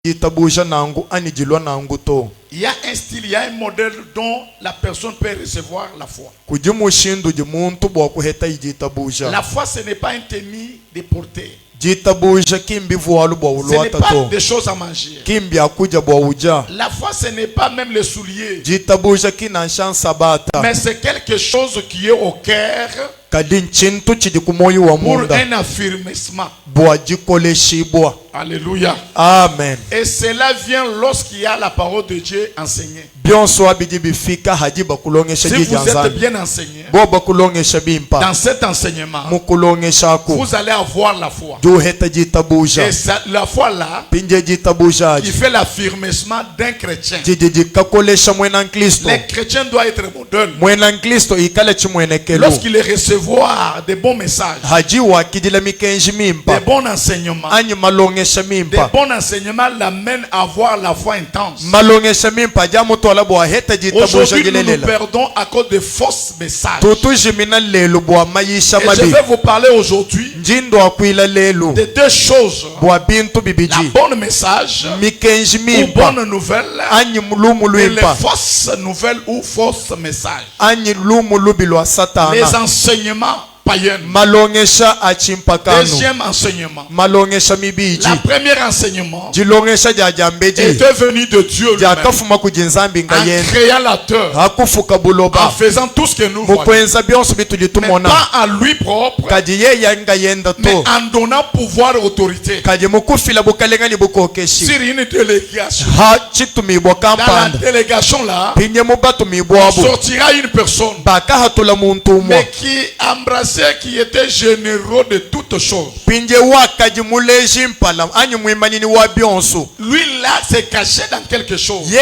Il y a un style, il y a un modèle dont la personne peut recevoir la foi. La foi, ce n'est pas un tenue de porter. Ce n'est pas des choses à manger. La foi, ce n'est pas même les souliers. Mais c'est quelque chose qui est au cœur pour un affirmissement. Alléluia. Amen. Et cela vient lorsqu'il y a la parole de Dieu enseignée. Si vous êtes bien enseigné dans cet enseignement, vous allez avoir la foi. Et la foi là qui fait l'affirmissement d'un chrétien. Les chrétiens doivent être modèles. Lorsqu'il recevoir des bons messages, des bons enseignements, des bons enseignements l'amènent à avoir la foi intense. Aujourd'hui, nous perdons à cause de fausses messages. Et je vais vous parler aujourd'hui de deux choses. La bonne message ou bonne nouvelle et les fausses nouvelles ou fausses messages. Les enseignements païens. Deuxième enseignement. La première enseignement était venu de Dieu lui-même, en créant la terre, en faisant tout ce que nous voyons, mais pas en lui propre, mais en donnant pouvoir et autorité sur une délégation. Dans la délégation là, sortira une personne, mais qui embrasse qui était généreux de toutes choses. Lui là s'est caché dans quelque chose. Lui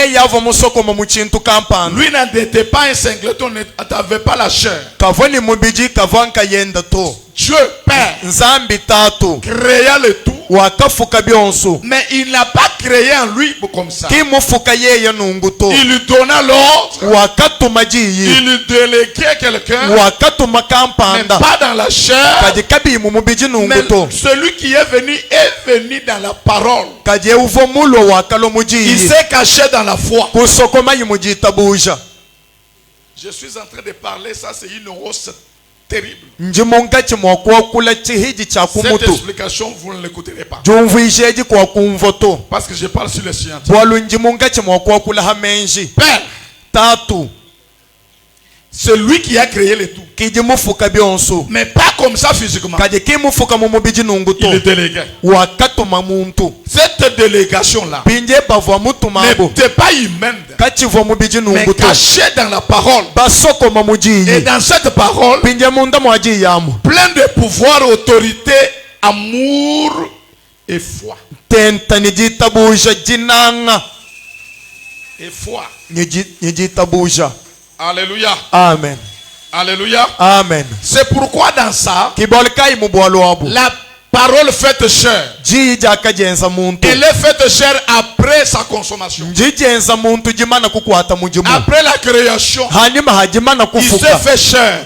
n'était pas un singleton, n'avait pas la chair. Dieu Père créa le tout, mais il n'a pas créé en lui comme ça. Il lui donna l'ordre, il lui déléguait quelqu'un, mais pas dans la chair. Mais celui qui est venu dans la parole. Il s'est caché dans la foi. Je suis en train de parler, ça c'est une hausse terrible. Cette explication, vous ne l'écouterez pas. Parce que je parle sur le scientifique. Père, c'est lui qui a créé le tout. Mais pas comme ça physiquement. Il est délégué. Cette délégation-là n'était pas humaine, mais cachée dans la parole. Et dans cette parole, plein de pouvoir, autorité, amour et foi. Et foi. Alléluia. Amen. Alléluia. Amen. C'est pourquoi dans ça, la parole faite chair, elle est faite chair après sa consommation. Après la création, il s'est fait chair.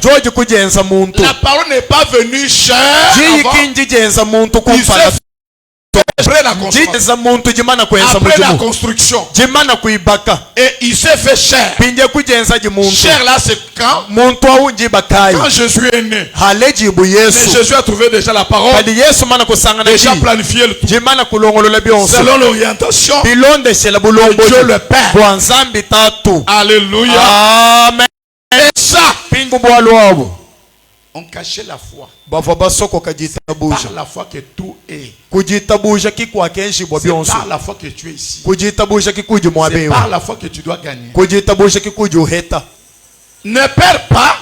La parole n'est pas venue chair avant. Il s'est fait après la consommation, après la construction, et il s'est fait chair. Chair là c'est quand Jésus est né. Mais Jésus a trouvé déjà la parole, déjà planifié le tout, selon l'orientation de Dieu le Père. Alléluia. Amen. Et ça, on cachait la foi. C'est par la foi que tout est. C'est par la foi que tu es ici. C'est par la foi que tu dois gagner. Ne perds pas.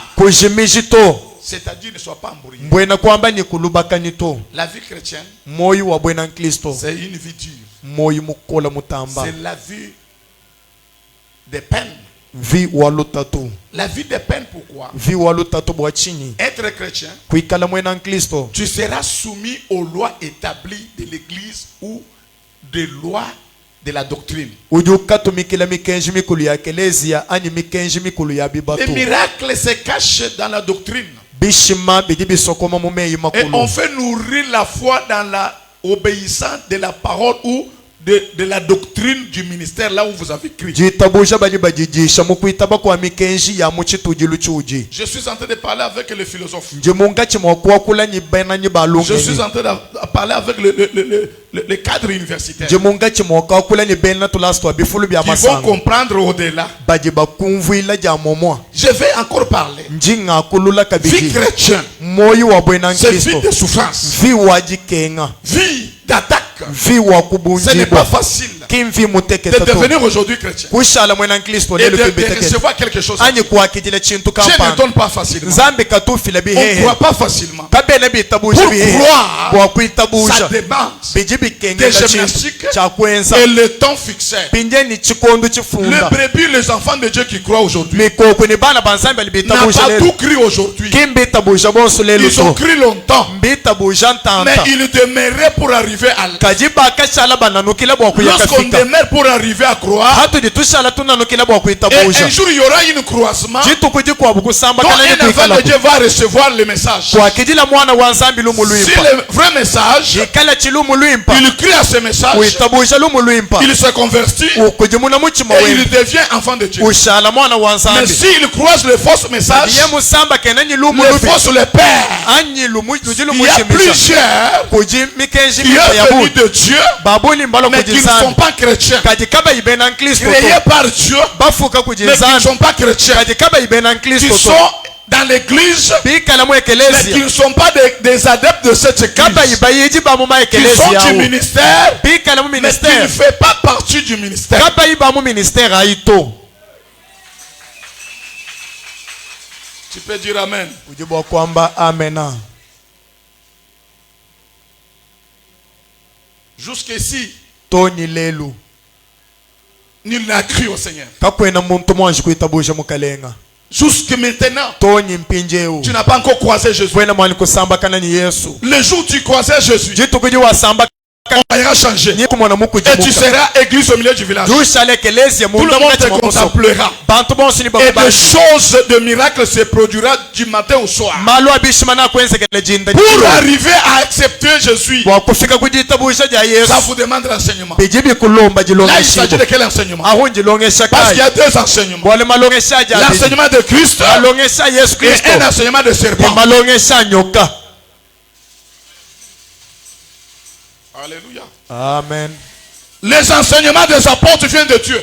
C'est-à-dire ne sois pas embrouillé. La vie chrétienne, c'est une vie dure. C'est la vie des peines. La vie des peines, pourquoi? Être chrétien, tu seras soumis aux lois établies de l'église ou des lois de la doctrine. Les miracles se cachent dans la doctrine. Et on fait nourrir la foi dans la obéissance de la parole ou de la doctrine du ministère là où vous avez écrit. Je suis en train de parler avec les philosophes. Je suis en train de parler avec les cadres universitaires. Qui vont comprendre au-delà. Je vais encore parler. Vie chrétienne. C'est vie de souffrance. Vie d'attaque. Ce n'est pas facile de devenir aujourd'hui chrétien et de recevoir quelque chose. Je ne donne pas facilement. On ne croit pas facilement. Pour croire, ça demande des gymnastiques et le temps fixé. Les brebis, les enfants de Dieu qui croient aujourd'hui n'ont pas tout cru aujourd'hui. Ils ont cru longtemps, mais ils demeuraient pour arriver à l'âge. Lorsqu'on demeure pour arriver à croire, et un jour il y aura une croissement dont un enfant de Dieu va recevoir le message. Si le vrai message, il crie à ce message, il se convertit et il devient enfant de Dieu. Mais s'il croise le faux message, le faux le père, il y a plusieurs qui ont venu de Dieu mais qui ne sont pas chrétiens, créés par Dieu mais qui ne sont pas chrétiens, qui sont dans l'église mais qui ne sont pas des adeptes de cette église, qui sont du ministère mais qui ne font pas partie du ministère. Tu peux dire amen. Jusqu'ici, nul n'a cru au Seigneur. Jusque maintenant, tu n'as pas encore croisé Jésus. Le jour où tu croisais Jésus, on ira changer. Et tu seras église au milieu du village. Tout le monde te contemplera. Et des choses de miracles se produira du matin au soir. Pour arriver à accepter Jésus, ça vous demande l'enseignement. Là, il s'agit de quel enseignement? Parce qu'il y a deux enseignements. L'enseignement de Christ et un enseignement de serpent. Alléluia. Amen. Les enseignements des apôtres viennent de Dieu.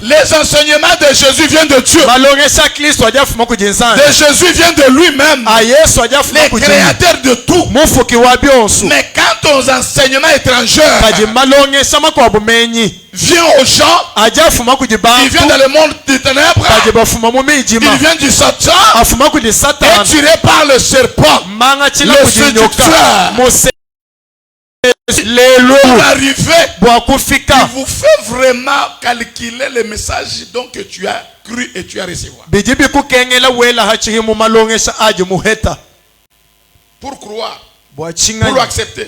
Les enseignements de Jésus viennent de Dieu. De Jésus vient de lui-même, le créateur de tout. Mais quand aux enseignements étrangers vient aux gens, il vient dans le monde des ténèbres, il vient du Satan, attiré par le serpent, le séducteur. Pour arriver, il vous fait vraiment calculer le message donc que tu as cru et tu as reçu. Pour croire, pour accepter.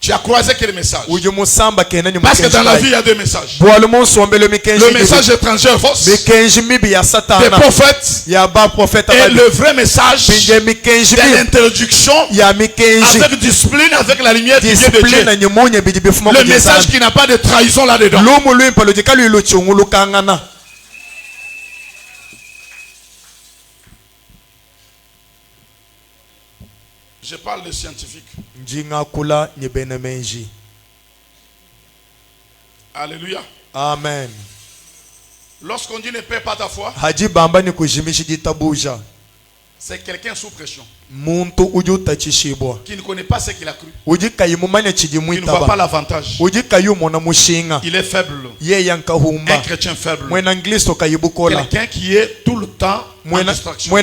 Tu as croisé quel message? Parce que dans la vie, il y a deux messages. Le message étranger fausse des prophètes et le vrai message de l'introduction avec discipline, avec la lumière qui vient de Dieu. Le message qui n'a pas de trahison là-dedans. Je parle de scientifiques. Alléluia. Amen. Lorsqu'on dit ne perds pas ta foi, c'est quelqu'un sous pression qui ne connaît pas ce qu'il a cru, qui ne voit pas l'avantage. Il est faible, un chrétien faible, quelqu'un qui est tout le temps en distraction.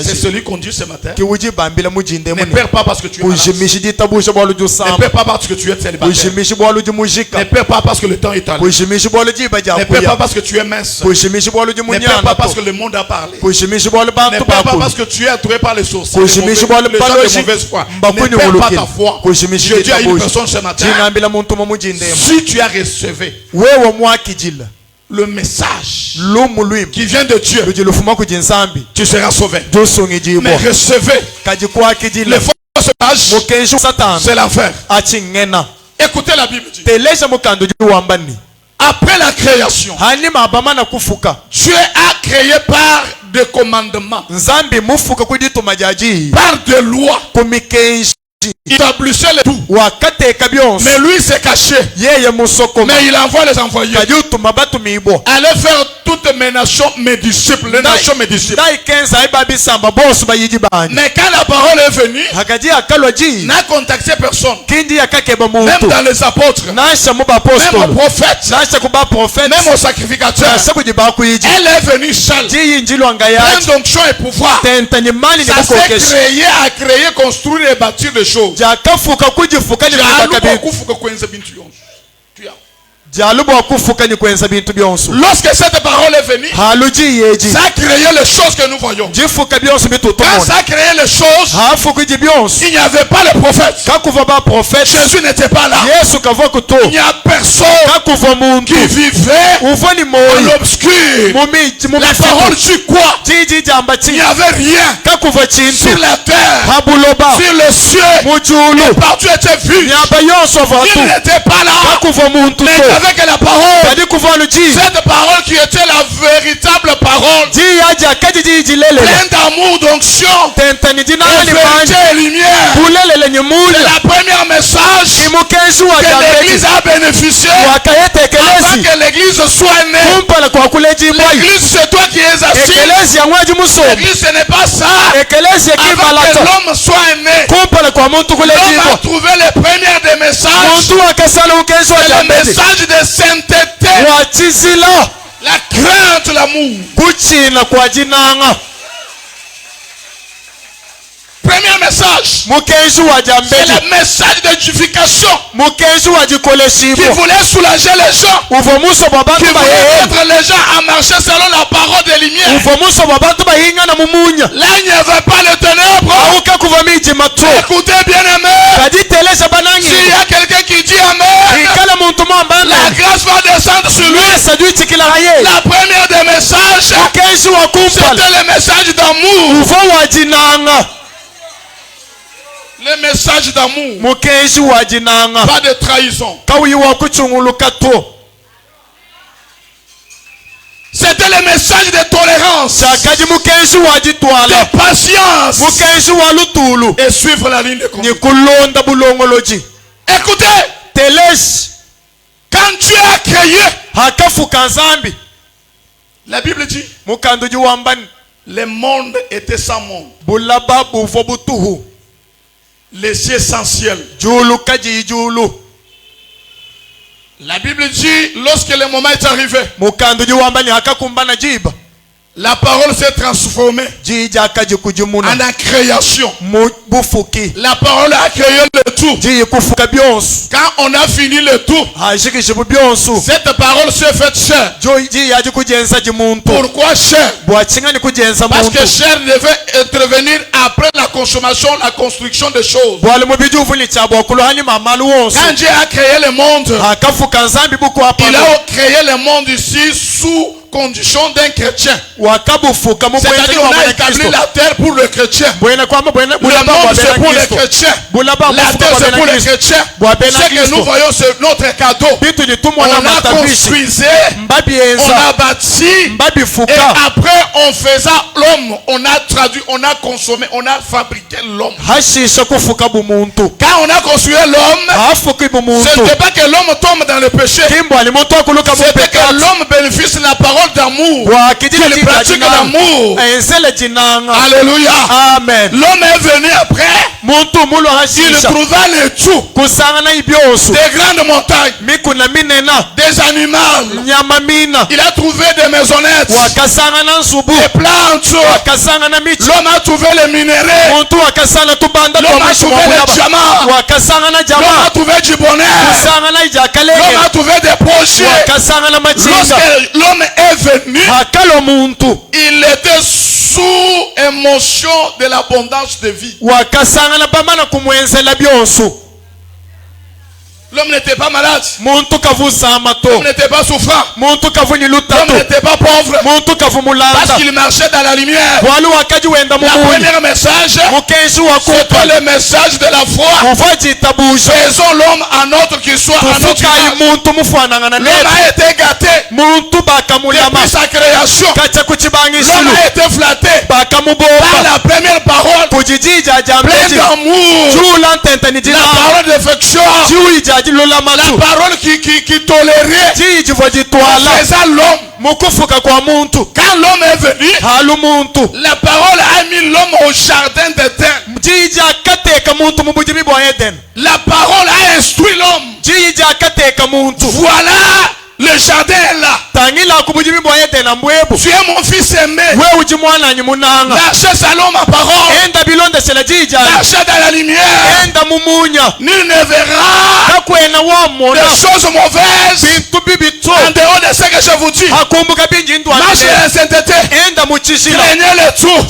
C'est celui qu'on dit ce matin. Ne perds pas parce que tu es malade. Ne perds pas parce que tu es célibataire. Ne perds pas parce que le temps est allé. Ne perds pas parce que tu es mince. Ne perds pas parce que le monde a parlé. Ne perds pas parce que tu es entouré par les sorciers, les gens de mauvaise foi. Ne perds pas ta foi. Je dis à une personne ce matin, si tu as reçu le message qui vient de Dieu, tu seras sauvé. Mais recevez le faux c'est l'enfer. Écoutez la Bible dit. Après la création, Dieu a créé par des commandements, par des lois. Il établissait les tout. Mais lui s'est caché. Mais il envoie les envoyés. Allez faire toutes mes nations, mes disciples. Les nations, mes disciples. Mais quand la parole est venue, n'a contacté personne. Même dans les apôtres, même aux prophètes, même aux sacrificateurs. Elle est venue seule. Plein d'onction et pouvoir. Ça s'est créé à créer, construire et bâtir des choses. Lorsque cette parole est venue, ça a créé les choses que nous voyons. Quand ça a créé les choses, il n'y avait pas le prophète. Jésus n'était pas là. Il n'y a personne qui vivait à l'obscur. La parole dit quoi? Il n'y avait rien sur la terre, sur le ciel, et partout était vu. Il n'était pas là, mais il avait que la parole, cette parole qui était la véritable parole, pleine d'amour, d'onction, et vérité et lumière. C'est la première message que l'église a bénéficié avant que l'église soit née. L'église, c'est toi qui es assis. L'église, ce n'est pas ça. Avant que l'homme soit né, l'homme a trouvé les premiers des messages. C'est le message de sainteté, la crainte, l'amour. Premier message, c'est le message d'édification qui voulait soulager les gens, qui voulait mettre les gens à marcher selon la parole de lumière. Là, il n'y avait pas de ténèbres. Écoutez, bien aimé, s'il y a quelqu'un qui dit amen, la grâce va descendre sur lui. La première des messages, c'était le message d'amour. Le message d'amour, pas de trahison. C'était le message de tolérance, de patience et suivre la ligne de conduite. Écoutez, quand Dieu a créé, la Bible dit, le monde était sans monde. Les essentiels. La Bible dit, lorsque le moment est arrivé, la parole s'est transformée en la création. La parole a créé le tout. Quand on a fini le tout, cette parole s'est faite chair. Pourquoi chair? Parce que chair devait intervenir après la consommation, la construction des choses. Quand Dieu a créé le monde, il a créé le monde ici sous condition d'un chrétien. C'est-à-dire qu'on a établi la terre pour le chrétien. Le monde c'est pour les chrétiens. La terre c'est pour les chrétiens. Ce que nous voyons c'est notre cadeau. On a construit, on a bâti, et après on faisait l'homme. On a traduit, on a consommé, on a fabriqué l'homme. Quand on a construit l'homme, ce n'était pas que l'homme tombe dans le péché. C'était que l'homme bénéficie de la parole d'amour, qu'il pratique l'amour. Alléluia. Amen. L'homme est venu après. Il trouva le tout. Des grandes montagnes, des animaux. Il a trouvé des maisonnettes, des plantes. L'homme a trouvé les minéraux. L'homme a trouvé les diamants. L'homme a trouvé du bonheur. L'homme a trouvé des projets. Lorsque l'homme est venu, il était sous émotion de l'abondance de vie. Le L'homme n'était pas malade. L'homme n'était pas souffrant. L'homme n'était pas pauvre. Parce qu'il marchait dans la lumière. Le premier message, c'était le message de la foi. Faisons l'homme en autre qu'il soit en notre image. L'homme a été gâté depuis sa création. L'homme a été flatté par la première parole pleine d'amour, la parole d'affection, la parole qui tolérait, faisant l'homme. Quand l'homme est venu, la parole a mis l'homme au jardin d'Éden. La parole a instruit l'homme. Voilà, le jardin est là. Tu es mon fils aimé. Marchez selon ma parole. Marchez dans la lumière. Nul ne verra des choses mauvaises en dehors de ce que je vous dis. Marchez dans la sainteté. Craignez le tout.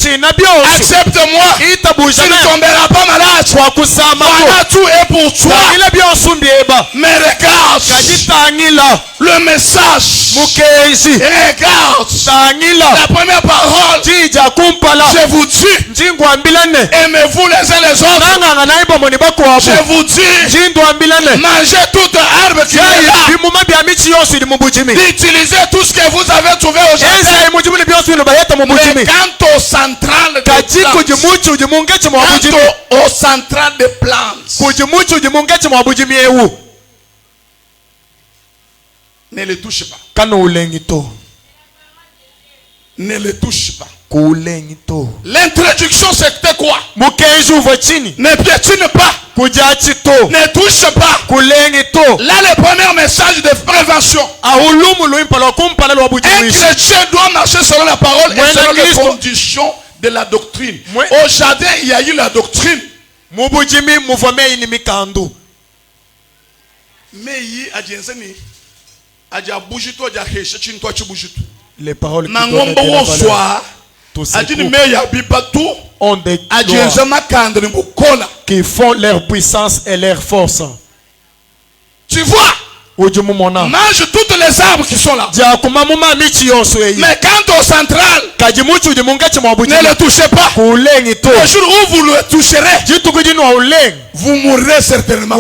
Accepte-moi. Tu ne tomberas pas malade. Voilà, tout est pour toi. Mais regarde le message. Regarde la première parole. Je vous dis, aimez-vous les uns les autres. Je vous dis, mangez toute herbe qui est là. Utilisez tout ce que vous avez trouvé aujourd'hui. Mais quant au central de plantes, ne le touche pas. Ne le touche pas. L'introduction c'était quoi? Ne piétine pas. Ne touche pas. Là le premier message de prévention. Un chrétien doit marcher selon la parole et selon les conditions de la doctrine. Au jardin il y a eu la doctrine. Mais les paroles qui font leur puissance et leur force. Tu vois, mange toutes les arbres qui sont là. Mais quant au central, ne le touchez pas. Le jour où vous le toucherez, vous mourrez certainement.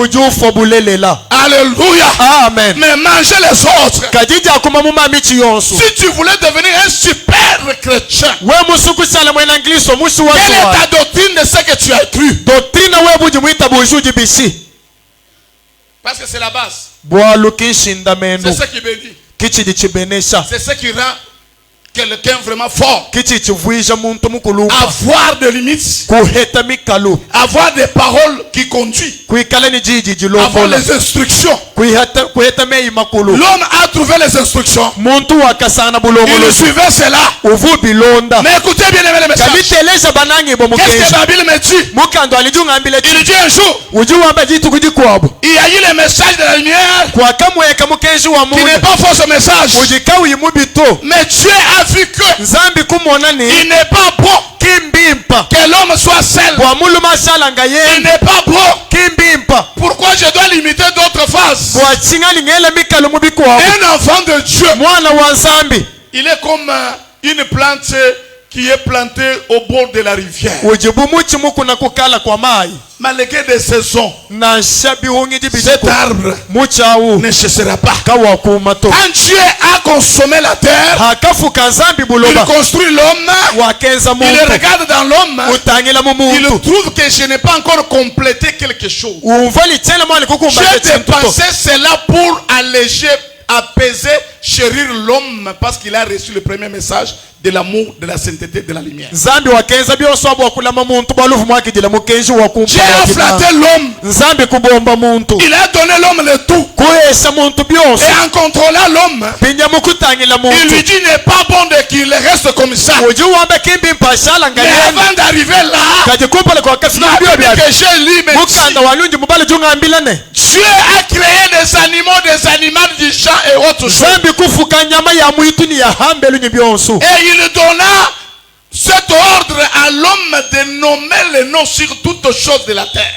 Alléluia. Amen. Mais mangez les autres. Si tu voulais devenir un super chrétien, quelle est ta doctrine de ce que tu as cru? Parce que c'est la base. C'est ce qui bénit. C'est ce qui rend quelqu'un vraiment fort. Avoir des limites. Avoir des paroles qui conduisent. Avoir les instructions. L'homme a trouvé les instructions. Il suivait cela. Mais écoutez bien les messages. Qu'est-ce que la Bible me dit? Il dit un jour, il y a eu le message de la lumière qui n'est pas faux ce message. Mais Dieu a vu que il n'est pas bon que l'homme soit seul. Il n'est pas bon. Pourquoi je dois limiter d'autres phases? Un enfant de Dieu, il est comme une plante qui est plantée au bord de la rivière. Malgré des saisons, cet arbre ne cessera pas. Quand Dieu a consommé la terre, il construit l'homme, il regarde dans l'homme, il trouve que je n'ai pas encore complété quelque chose. J'ai dépensé cela pour alléger, apaiser, chérir l'homme parce qu'il a reçu le premier message de l'amour, de la sainteté, de la lumière. Dieu a flatté l'homme. Il a donné l'homme le tout. Et en contrôlant l'homme, il lui dit n'est pas bon qu'il reste comme ça. Mais avant d'arriver là, la Bible que j'ai lu me dit, Dieu a créé des animaux du champ et autres choses. Et il donna Cet ordre à l'homme de nommer les noms sur toutes choses de la terre.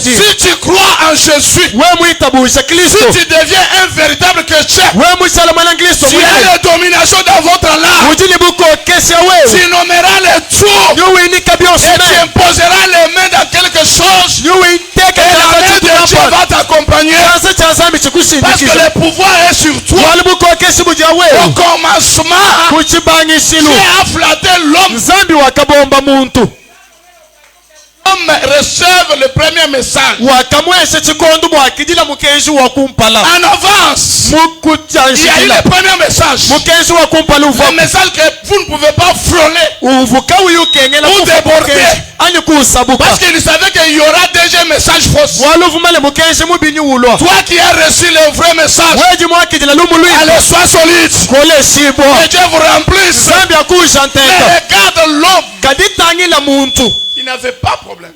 Si tu crois en Jésus, si tu deviens un véritable chrétien, tu as la domination dans votre langue. Tu nommeras les tours et tu imposeras les mains dans quelque chose. Et la main de Dieu va t'accompagner. Parce que le pouvoir est sur toi. Au commencement, Dieu a flatté l'homme. L'homme recève le premier message. En avance, il y a eu le premier message. Le message que vous ne pouvez pas frôler ou déborder. Parce qu'il savait qu'il y aura déjà un message faux. Toi qui as reçu le vrai message, allez, sois solide. Que Dieu vous remplisse. Mais regarde l'homme. Il n'avait pas de problème.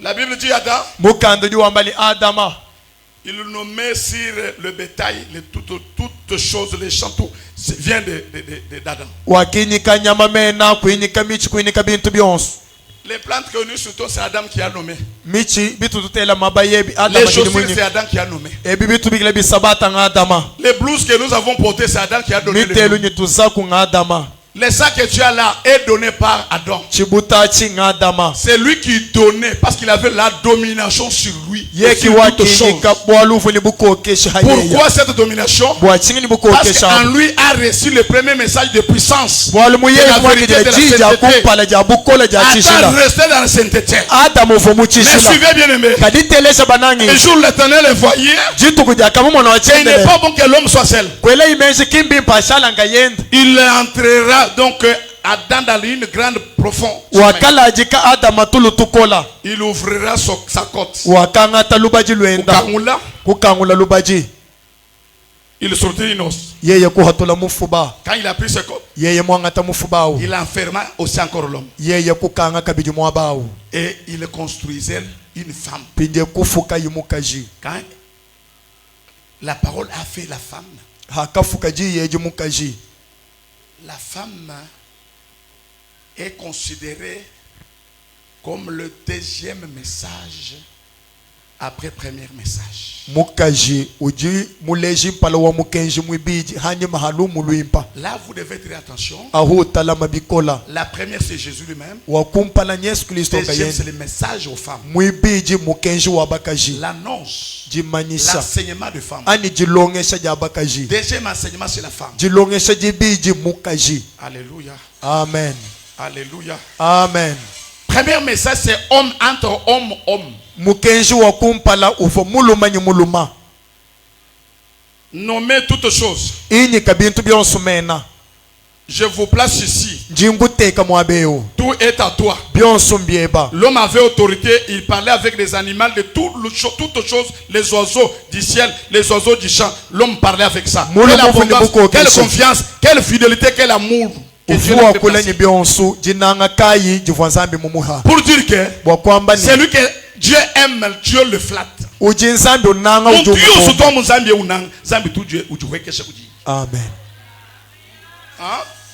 La Bible dit Adam. Il nommait sur le bétail toutes choses, les champs, tout vient d'Adam. Les plantes connues surtout, c'est Adam qui a nommé. Les chaussures, c'est Adam qui a nommé. Les blouses que nous avons portées, c'est Adam qui a donné le nom. Les sacs que tu as là est donné par Adam. C'est lui qui donnait parce qu'il avait la domination sur lui. Pourquoi cette domination? Parce qu'en lui a reçu le premier message de puissance. La vérité de la sainteté. Adam restait dans la sainteté. Mais suivez bien aimé. Un jour l'Éternel le voyait. Il n'est pas bon que l'homme soit seul. Il entrera donc Adam dans une grande profonde. Il ouvrira sa côte. Il sortit une os. Quand il a pris sa côte, il enferma aussi encore l'homme. Et il construisait une femme. Quand la parole a fait la femme, la femme est considérée comme le deuxième message après le premier message. Là, vous devez faire attention. La première, c'est Jésus lui-même. Deuxième, c'est le message aux femmes. L'annonce, l'enseignement de femmes. Deuxième enseignement, c'est la femme. Alléluia. Amen. Alléluia. Amen. Premier message, c'est homme entre homme, homme. Nommez toutes choses. Je vous place ici. Tout est à toi. L'homme avait autorité. Il parlait avec les animaux de toutes choses, les oiseaux du ciel, les oiseaux du champ. L'homme parlait avec ça. Quelle abondance, quelle confiance, quelle fidélité, quel amour. Pour dire que c'est lui que Dieu aime, Dieu le flatte. Amen.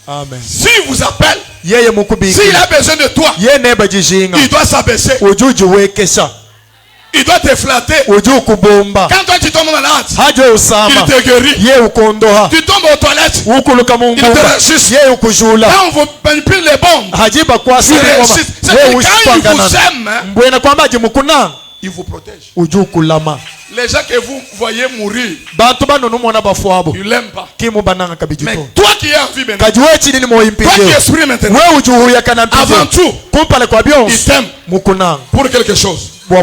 Amen. S'il vous appelle, s'il a besoin de toi, il doit s'abaisser. Il doit te flatter. Quand toi tu tombes malade, il te guérit. Tu tombes aux toilettes, il te ressuscite. Quand on vous manipule les bombes, il ressuscite. C'est quand il vous aime, il vous protège. Les gens que vous voyez mourir, ils l'aiment pas. Mais toi qui es en vie maintenant, toi qui es esprit maintenant, avant tout, il t'aime pour quelque chose. Il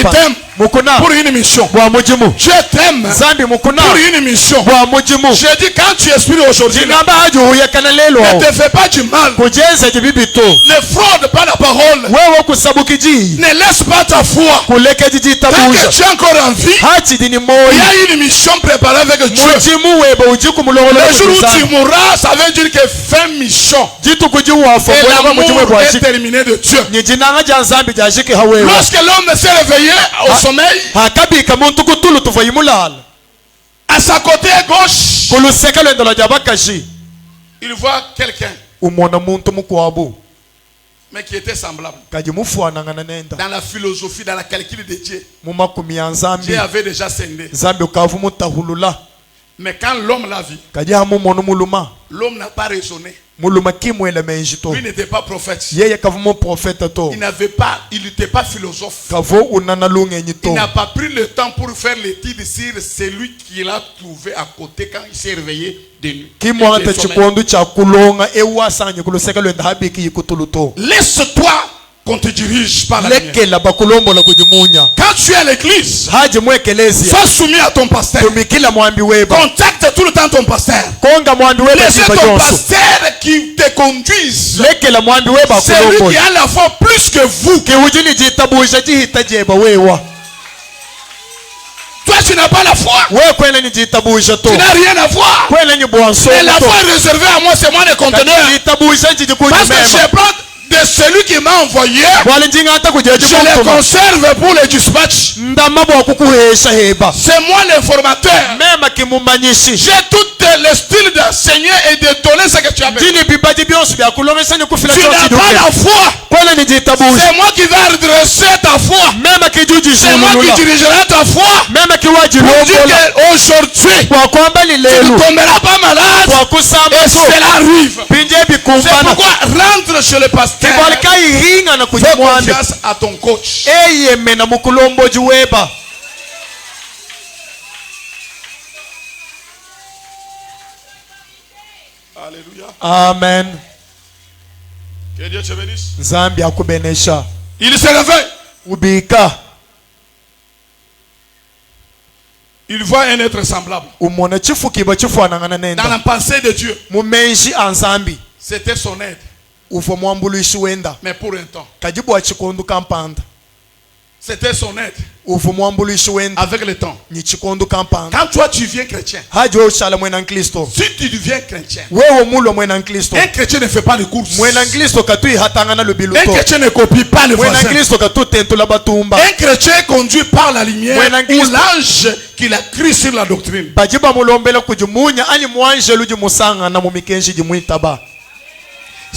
t'aime pour une mission. Je t'aime pour une mission. Je dis quand tu es esprit aujourd'hui, ne te fais pas du mal. Ne fraude pas la parole. Ne laisse pas ta foi. Tant que tu es encore en vie, il y a une mission préparée avec Dieu. Le jour où tu mourras, ça veut dire que fin mission. Et l'amour est terminé de Dieu. Lorsque l'homme s'est réveillé au sommeil, À sa côté gauche, il voit quelqu'un, mais qui était semblable. Dans la philosophie, dans la calcul de Dieu, Dieu avait déjà scindé. Mais quand l'homme l'a vu, l'homme n'a pas raisonné. Lui n'était pas prophète. Il n'était pas philosophe. Il n'a pas pris le temps pour faire l'étude sur celui qu'il a trouvé à côté quand il s'est réveillé de nuit. Laisse-toi qu'on te dirige par la lumière. Quand tu es à l'église, sois soumis à ton pasteur. Contacte tout le temps ton pasteur. Laissez ton pasteur qui te conduise. C'est lui qui a la foi plus que vous. Toi, tu n'as pas la foi. Tu n'as rien à voir. Mais la foi est réservée à moi, c'est moi le conteneur. Parce que je prends de celui qui m'a envoyé, je les conserve pour le dispatch. C'est moi l'informateur. J'ai tout le style d'enseigner et de donner ce que tu as besoin. Tu n'as pas la foi. C'est moi qui vais redresser ta foi. C'est moi qui dirigerai ta foi. Pour dire qu'aujourd'hui, tu ne tomberas pas malade. Et cela arrive. C'est pourquoi rentre chez le pasteur. Fais confiance à ton coach. Alléluia. Amen. Que Dieu te bénisse. Il se réveille. Il voit un être semblable. Dans la pensée de Dieu, c'était son aide. Mais pour un temps. C'était son aide. Avec le temps. Quand toi tu deviens chrétien, si tu deviens chrétien, un chrétien ne fait pas de course. Un chrétien ne copie pas le voisin. Un chrétien conduit par la lumière ou l'ange qu'il a cru sur la doctrine.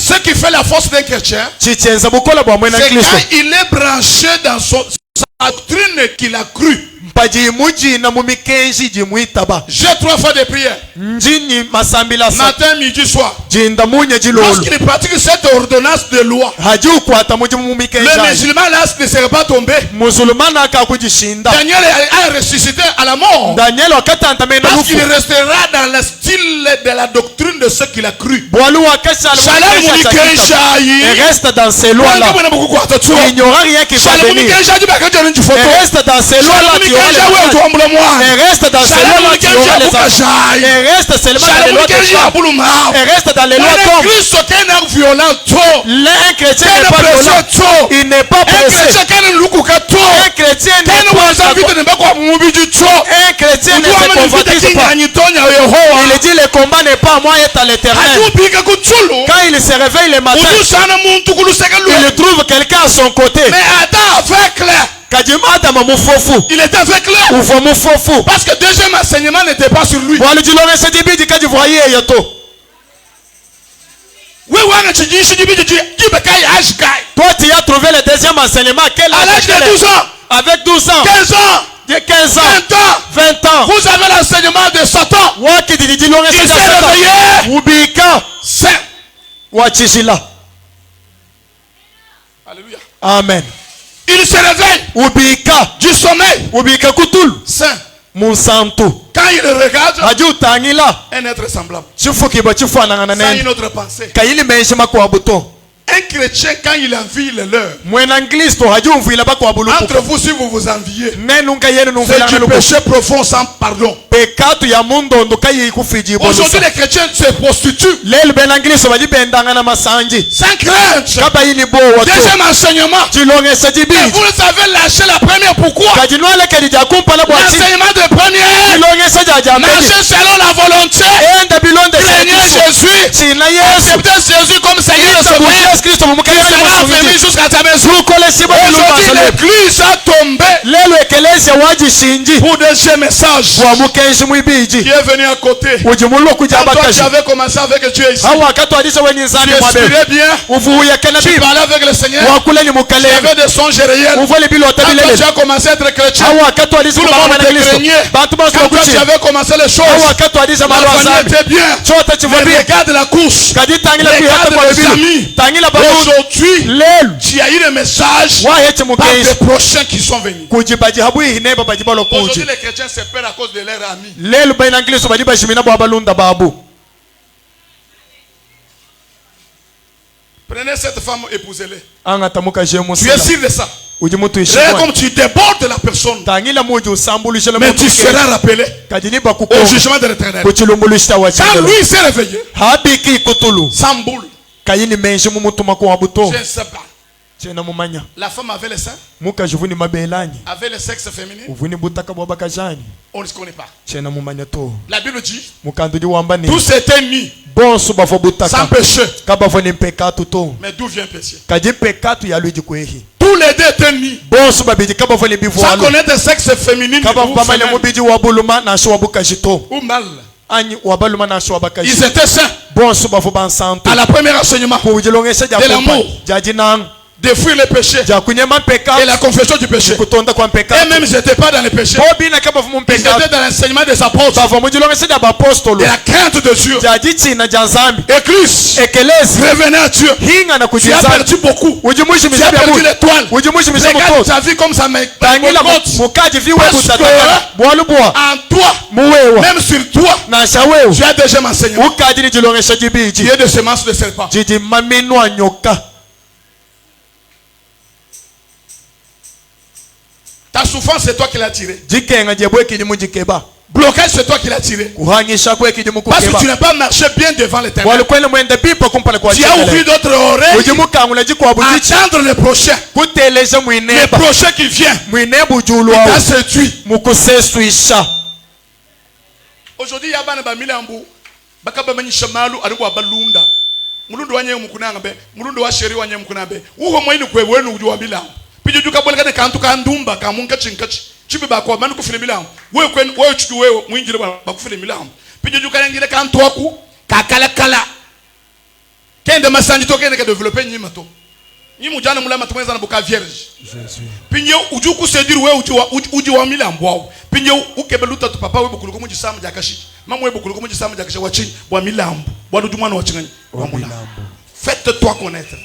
Ce qui fait la force d'un chrétien, c'est quand il est branché dans sa doctrine qu'il a cru. J'ai 3 fois de prière. Matin, midi, soir. Lorsqu'il pratique cette ordonnance de loi, le musulman là ne serait pas tombé. Daniel a ressuscité à la mort. Parce qu'il restera dans le style de la doctrine de ce qu'il a cru. Et reste dans ces lois-là. Il n'y aura rien qui va venir. Et reste dans ces lois-là qui aura et reste dans ces lois qui aura les enfants. Et reste seulement dans les lois de femmes. Et reste dans les lois d'hommes. L'un chrétien n'est pas violent. Il n'est pas pressé. Un chrétien n'est pas un chrétien ne se convoitise pas. Il dit le combat n'est pas à moi et à l'Éternel. Quand il se réveille le matin, il trouve quelqu'un à son côté. Mais Adam avec il était avec lui. Parce que deuxième enseignement n'était pas sur lui. Toi tu as trouvé le deuxième enseignement à quel âge? À l'âge de 12 ans. Avec 12 ans. 15 ans. 15 ans. 20 ans. Vous avez l'enseignement de Satan. Il s'est réveillé. Alléluia. Amen. Il se réveille du sommeil. Saint. Quand il regarde un être semblable. Sans une autre pensée. Un chrétien, quand il envie le leur, entre vous, si vous vous enviez, c'est du péché profond sans pardon. Aujourd'hui, les chrétiens se prostituent sans crainte. Deuxième enseignement, et vous avez lâché la première. Pourquoi? L'enseignement de première, marcher selon la volonté, craignez Jésus, acceptez Jésus comme Seigneur et Sauveur. Qui sera venu jusqu'à ta maison. Aujourd'hui, l'église a tombé pour des messages qui est venu à côté. Quand toi tu avais commencé avec Dieu ici, tu respirais bien, tu parlais avec le Seigneur, tu avais des songes réels. Quand toi tu as commencé à être chrétien, tout le monde te craignait. Quand toi tu avais commencé les choses, la famille était bien. Mais regarde la course, regarde les amis. Aujourd'hui, tu as eu le message par des prochains qui sont venus. Aujourd'hui, les chrétiens se perdent à cause de leurs amis. Prenez cette femme, épousez-la. Tu es sûr de ça. Comme tu débordes la personne, mais tu seras rappelé au jugement de l'Éternel. Quand lui s'est réveillé, sans boule, je ne sais pas. La femme avait le sein, avait le sexe féminin. On ne se connaît pas. La Bible dit, tous étaient nus, sans péché. Mais d'où vient le péché? Tous les deux étaient nus, sans connaître le sexe féminin ou mal. Ils étaient saints. À la première enseignement de l'amour, de fuir le péché et la confession du péché. Et même ils n'étaient pas dans le péché, ils étaient dans l'enseignement des apôtres, de la crainte de Dieu. Église, revenez à Dieu. Tu as perdu beaucoup, tu as perdu l'étoile. Regarde ta vie comme ça, mais parce que en toi, même sur toi, tu as déjà enseignement. Tu es de semence de serpent. Ta souffrance, c'est toi qui l'as tiré. Blocage, c'est toi qui l'as tiré. Parce que tu n'as pas marché bien devant l'Éternel. Tu as ouvert d'autres oreilles. Attendre le prochain. Le prochain qui vient. Il t'a séduit. Aujourd'hui, il y a des gens Pijujuka bole kane kantu kandumba kamunka chinkachi chibi bakwa manu kufile milamu wewe kwen wewe chuki wewe mwinjire bakufile milamu pijujuka ngire kantu waku kakala kala kende masanji to kende ka développer nyima to nyimu jana mulama tumweza na buka vierge pinye ujuku sediri wewe uji wa milamu wao pinye ukebeluta tu papa wewe bukuluko muji samu jakashi mamu wewe bukuluko muji samu jakashi wachi wa milamu wadu jumwana wachingani wa milamu. Faites-toi connaître.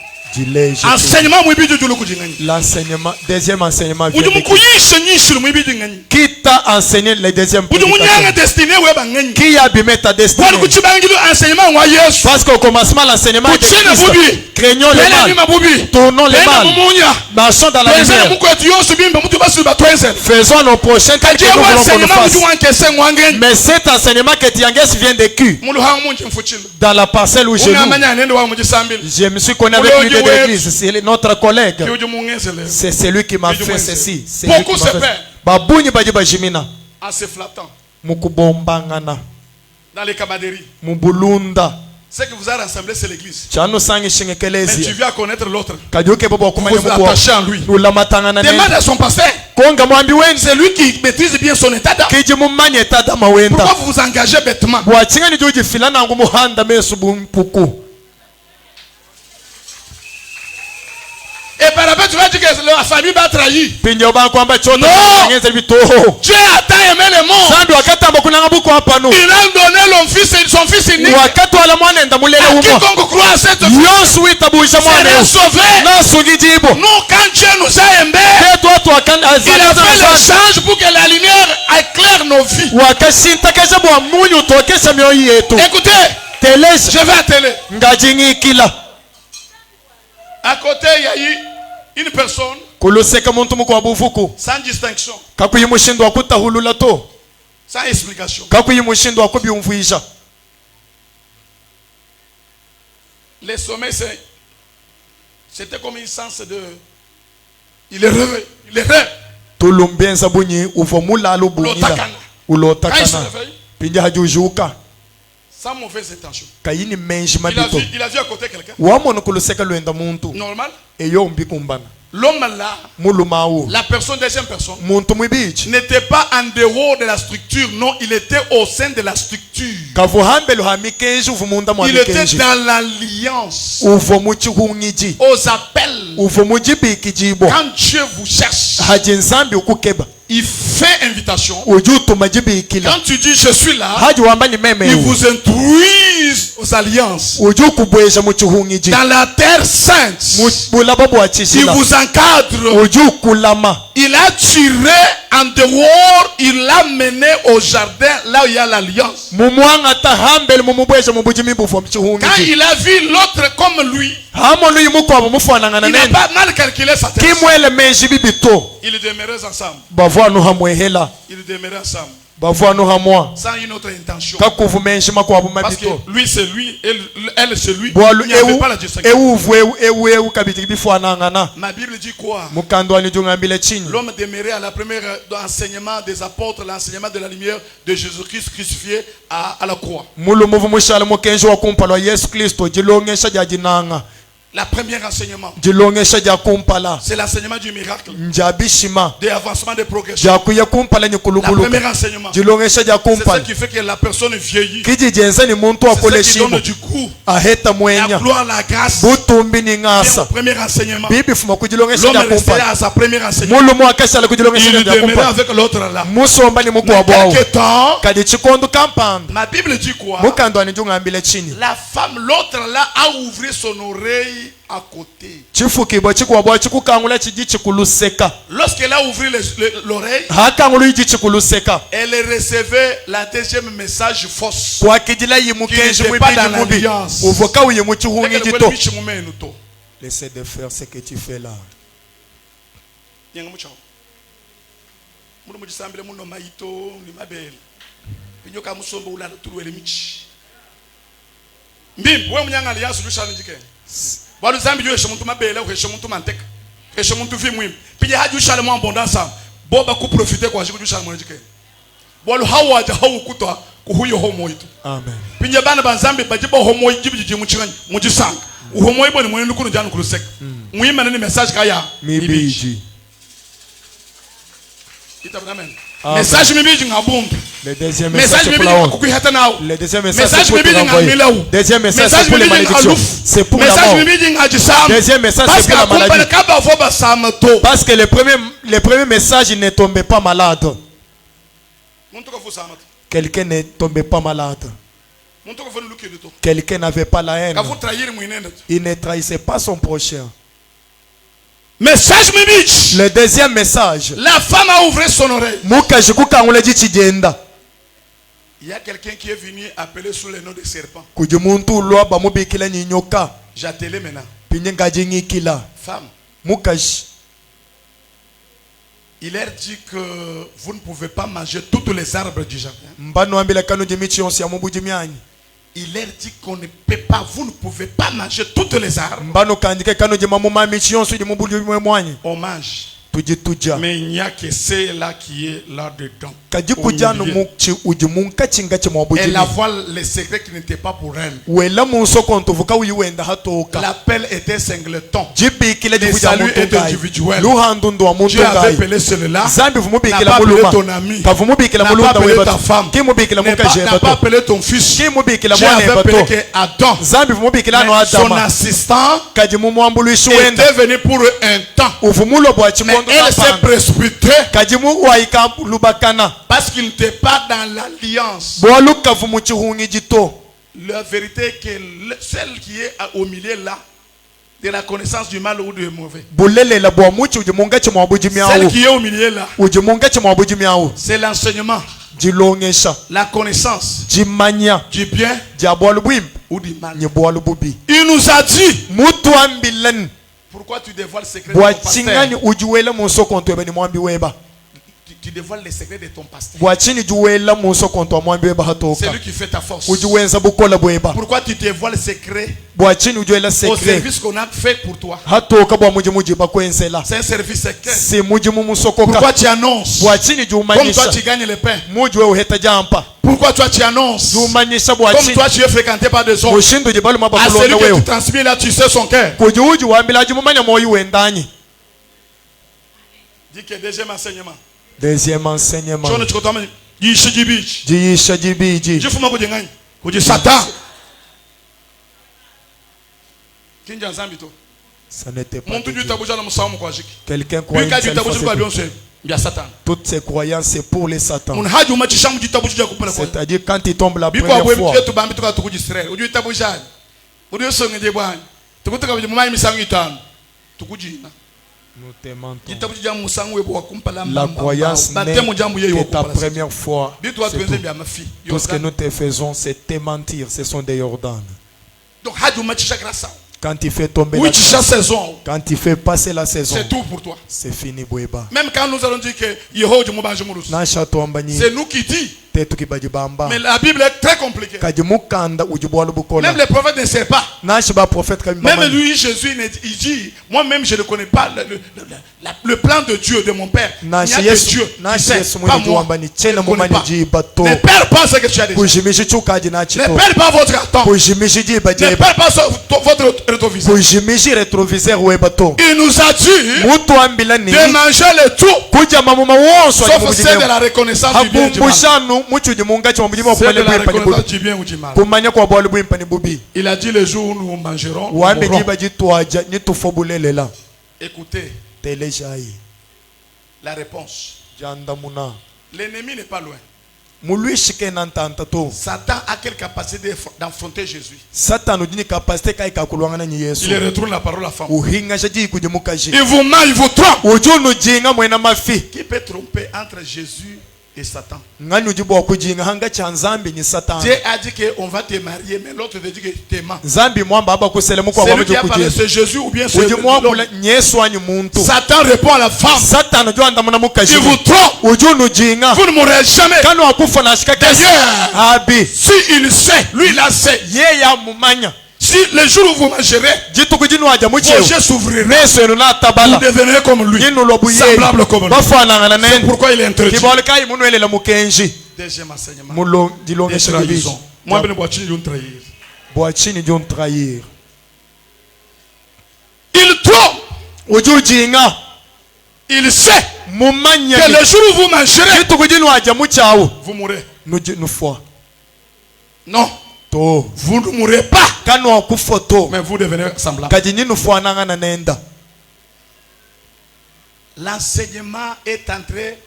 L'enseignement, deuxième enseignement vient qui t'a enseigné le deuxième qui a abîmé ta destinée? Parce qu'au commencement l'enseignement était Christ. Craignons le mal, tournons le mal, marchons dans la lumière, faisons nos prochains que nous voulons qu'on nous fasse. Mais cet enseignement que Tianges vient de cul dans la parcelle où je me suis connu avec lui de l'église, c'est notre collègue. C'est celui qui m'a fait ceci. Beaucoup se perdent en se flattant dans les camaderies. Ce que vous avez rassemblé, c'est l'église. Mais tu viens connaître l'autre. Vous vous attachez à lui. Demande à son pasteur. C'est lui qui maîtrise bien son état d'âme. Pourquoi vous vous engagez bêtement? Et par après, tu vas dire que la famille va trahir. Non! Dieu a tant aimé le monde. Il a donné son fils unique. À quiconque croit à cette vie sera sauvé. Nous, quand Dieu nous a aimés, il a fait le change pour que la lumière éclaire nos vies. Écoutez, je vais à télé. À côté, il y a eu une personne sans distinction, sans explication. Les sommets, c'était comme une sens de... Il est rêvé. Il est rêvé. Sans mauvaise intention. Il a vu à côté quelqu'un. Normal. L'homme là, la personne, deuxième personne, n'était pas en dehors de la structure, non, il était au sein de la structure. Il était dans l'alliance, aux appels. Quand Dieu vous cherche, il fait invitation. Quand tu dis je suis là, il vous introduit aux alliances. Dans la terre sainte, il vous encadre. Il a tiré en dehors, il l'a mené au jardin, là où il y a l'alliance. Quand il a vu l'autre comme lui, il n'a pas mal calculé sa tête. Ils demeuraient ensemble. Ils demeuraient ensemble. Sans une autre intention. Parce que lui c'est lui, elle c'est lui. Il n'y avait pas la distinction. Ma Bible dit quoi? L'homme demeurait à la première enseignement des apôtres, l'enseignement de la lumière de Jésus-Christ crucifié à la croix. La première enseignement, c'est l'enseignement du miracle, de l'avancement, de progression. La première enseignement, c'est ce qui fait que la personne vieillit. C'est ce qui donne du coup la gloire, la grâce. C'est le premier enseignement. L'homme restait à sa première enseignement. Il demeurait avec l'autre là. Mais quelque temps, ma Bible dit quoi? La femme, l'autre là, a ouvert son oreille à côté. Lorsqu'elle a ouvert l'oreille, elle recevait la deuxième message fausse qui n'était pas dans l'alliance. Laissez de faire ce que tu fais là. Zambi yo muntu mabele ko muntu manteka ko muntu vi mwim pije haju shale mo abondance boba ku profiter kwa jiku shale mo njike bolu hawa ja hawu kutwa ku huyo homo itu. Amen. Pije bana banzambi bajiba homo jibiji mu chingani mu jisanga uhomo ibo ni mo ndukuru janu kurusek mwima ni message kaya mibiji itabamen message mibiji ngabundu. Le deuxième message c'est pour la honte. Le deuxième message c'est pour te renvoyer. Deuxième message c'est pour les malédictions. C'est pour la mort. Deuxième message c'est pour la maladie. Parce que le premier message ne tombait pas malade. Quelqu'un ne tombait pas malade. Quelqu'un n'avait pas la haine. Il ne trahissait pas son prochain. Message mibich. Le deuxième message. La femme a ouvert son oreille. Il y a quelqu'un qui est venu appeler sous le nom de serpent. J'attelais maintenant. Femme. Il leur dit que vous ne pouvez pas manger tous les arbres du jardin. Il leur dit qu'on ne peut pas, vous ne pouvez pas manger toutes les arbres. On mange. Mais il n'y a que celle-là qui est là-dedans. Elle a voile le secret qui n'était pas pour elle. L'appel était singleton. Le salut est individuel. Dieu avait appelé celui-là. N'a pas appelé ton ami. N'a pas appelé ta femme. N'a pas appelé ton fils. Dieu avait appelé Adam. Son assistant était venu pour un temps. Mais elle s'est précipitée parce qu'il n'était pas dans l'alliance. La vérité est que celle qui est au milieu là, de la connaissance du mal ou du mauvais, celle qui est au milieu là, c'est l'enseignement, la connaissance du bien ou du mal. Il nous a dit: pourquoi tu dévoiles le secret de ton pasteur? Tu dévoiles les secrets de ton pasteur. C'est lui qui fait ta force. Pourquoi tu dévoiles le secret au service qu'on a fait pour toi? C'est un service secret. Pourquoi tu annonces? Comme toi tu gagnes le pain. Pourquoi toi tu annonces? Comme toi tu es fréquenté par des hommes. À celui que tu transmets là, tu sais son cœur. Dis que deuxième enseignement. Deuxième enseignement. Satan. Ça n'était pas quelqu'un croyait toutes ces croyances c'est pour les satans. C'est-à-dire quand il tombe la première fois. Nous t'aimons. La croyance n'est ta première fois. Tout ce que nous te faisons, c'est te mentir. Ce sont des Jordans. Quand il fait tomber la saison, quand il fait passer la saison, c'est tout pour toi. C'est fini, Bouéba. Même quand nous allons dire que c'est nous qui dit. Mais la Bible est très compliquée. Même les prophètes ne savent pas. Même lui, Jésus, il dit, moi-même je ne connais pas le plan de Dieu, de mon Père. Il n'y a que Dieu qui sait, pas moi. Ne perds pas ce que tu as déjà. Ne perds pas votre attente. Ne perds pas votre rétroviseur. Il nous a dit de manger le tout, sauf celle de la reconnaissance du bien du mal. Il a dit le jour où nous mangerons, nous mourrons. Écoutez la réponse. L'ennemi n'est pas loin. Satan a quelle capacité d'affronter Jésus? Il retourne la parole à la femme. Il vous ment, il vous trompe. Qui peut tromper entre Jésus et Satan? Dieu a dit qu'on va te marier, mais l'autre te dit que tu mens. C'est lui qui a parlé, c'est Jésus ou bien c'est l'homme. Satan répond à la femme. Il vous trompe. Vous ne mourrez jamais. D'ailleurs, si il sait, lui il a sait. Si le jour où vous mangerez, vos yeux s'ouvriront. Vous deviendrez comme lui, semblable comme lui. C'est pourquoi il est interdit. Deuxième enseignement. Des trahisons. Moi-même, je vais trahir. Il trompe. Il sait que le jour où vous mangerez, vous mourrez. Non. Vous ne mourrez pas. Mais vous devenez semblable. L'enseignement est entré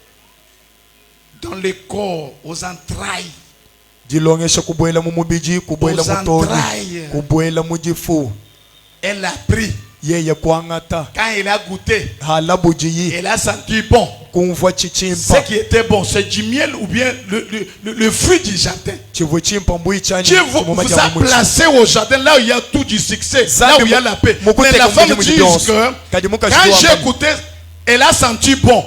dans le corps, aux entrailles. Aux entrailles. Elle a pris. Quand il a goûté, elle a senti bon. Ce qui était bon, c'est du miel ou bien le fruit du jardin. Dieu vous a placé au jardin, là où il y a tout du succès, là où il y a la paix. Mais la femme dit que quand j'ai goûté, elle a senti bon.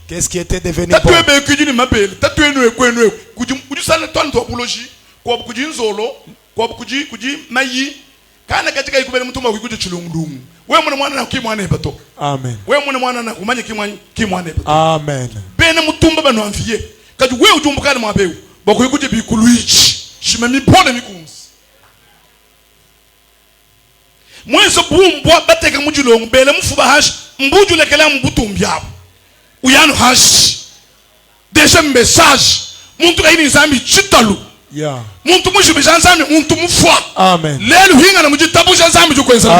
Qu'est-ce qui était devenu bon? Kana katika ikubele mtu mwikuja chilungdungu. Wewe mwana na kimwana ebato. Amen. Wewe mwana na umanye kimwana ebato. Amen. Bene mutumba bano amfiye. Kati wewe utumbukana mwabewu. Bakuyikuja bikuluichi. Shimami pone mikunzi. Mwenso bumbwa bateka mujulongu bele mfuba hash mbuju lekela mbutumbyabo. Uyanu hash. Déjà message. Muntu kaini nzambi chitalu. Yeah. Muntu mushimisha nzambi muntu mufwa. Amen. Lelu hinga na mujitabusha nzambi jukweza.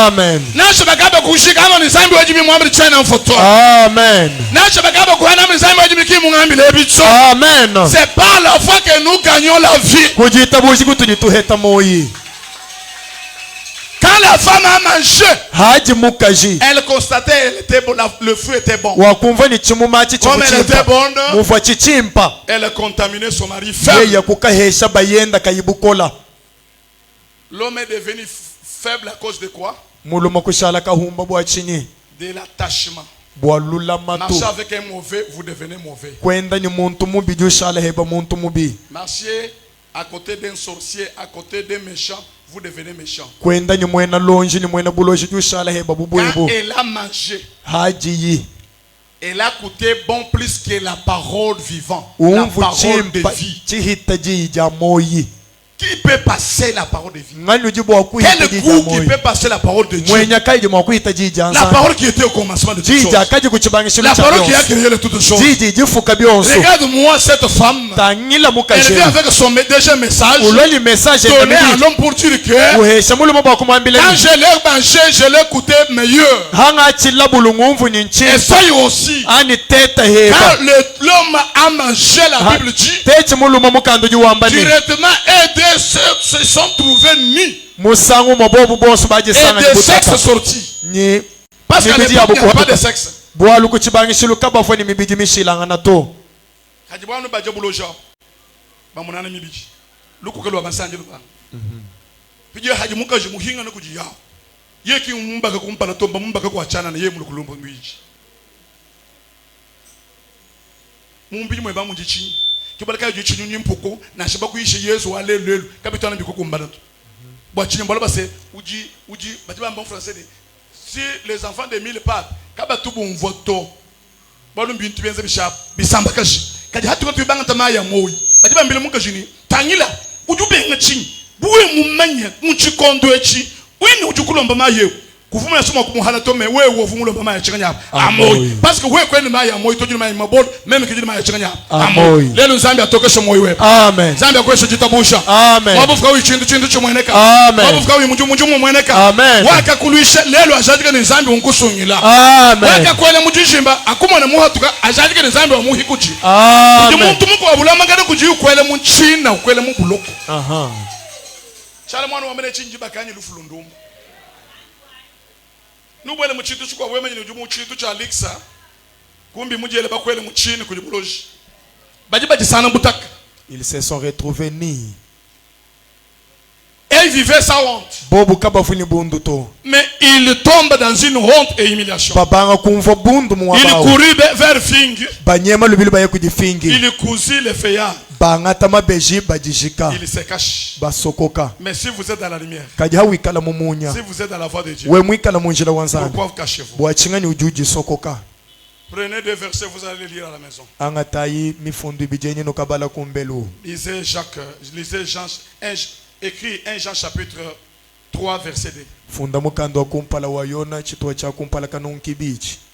Amen. Nasho bagaba kushika hano nzambi wajimi muambili china mfoto. Amen. Nasho bagaba kuhana nzambi wajimi kimu ngambi lebicho. Amen. C'est pas la fois que nous gagnons la vie. Kujitabushi kutujituheta moyi. Quand la femme a mangé, elle constatait le fruit était bon. Comme elle était bonne, elle a contaminé son mari faible. L'homme est devenu faible à cause de quoi? De l'attachement. Marchez avec un mauvais, vous devenez mauvais. Marchez à côté d'un sorcier, à côté d'un méchant, vous devenez méchant. Quand elle a mangé, elle a coûté bon plus que la parole vivante, la parole de vie. Qui peut passer la parole de vie? Quel goût qui peut passer la parole de Dieu? La parole qui était au commencement de toutes choses. La parole qui a créé de toutes choses. Regarde-moi cette femme. Elle vient avec son deuxième message. Donné à l'homme pour dire que quand je l'ai mangé, je l'ai écouté meilleur. Et soyez aussi. Quand l'homme a mangé, la Bible dit, directement aidé se sont trouvés nus. Et des sexes sortis. Parce qu'à l'époque, il n'y a pas de sexe. Si les enfants de mille partent, parce que ils se sont retrouvés nus. Et ils vivaient sans honte. Mais ils tombent dans une honte et humiliation. Ils coururent vers Fing. Ils cousurent les feuillards. Il se cache. Mais si vous êtes dans la lumière, si vous êtes dans la voie de Dieu, pourquoi vous cachez-vous? Prenez deux versets, vous allez les lire à la maison. Lisez Jean, écrit 1 Jean chapitre 3 verset 2.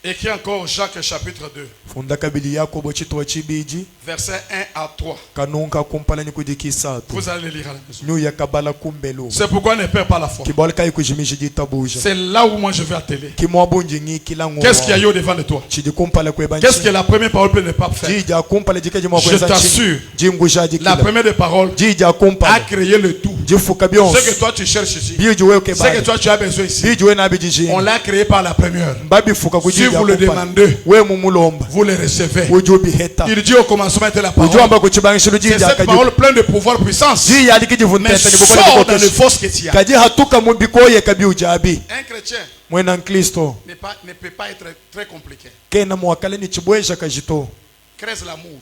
Écrit encore Jacques chapitre 2. Verset 1 à 3. Vous allez lire à la maison. C'est pourquoi ne perds pas la foi. C'est là où moi je vais atteler. Qu'est-ce qu'il y a eu devant de toi? Qu'est-ce que la première parole peut ne pas faire? Je t'assure, la première des paroles a créé le tout. Ce que toi tu cherches ici, ce que toi tu as besoin ici, on l'a créé par la première. Si vous le demandez, vous le recevez. Il dit au commencement était la parole. C'est cette parole pleine de pouvoir et puissance. Mais sort dans le fosse que tu as. Un chrétien ne peut pas être très compliqué. Crèse l'amour.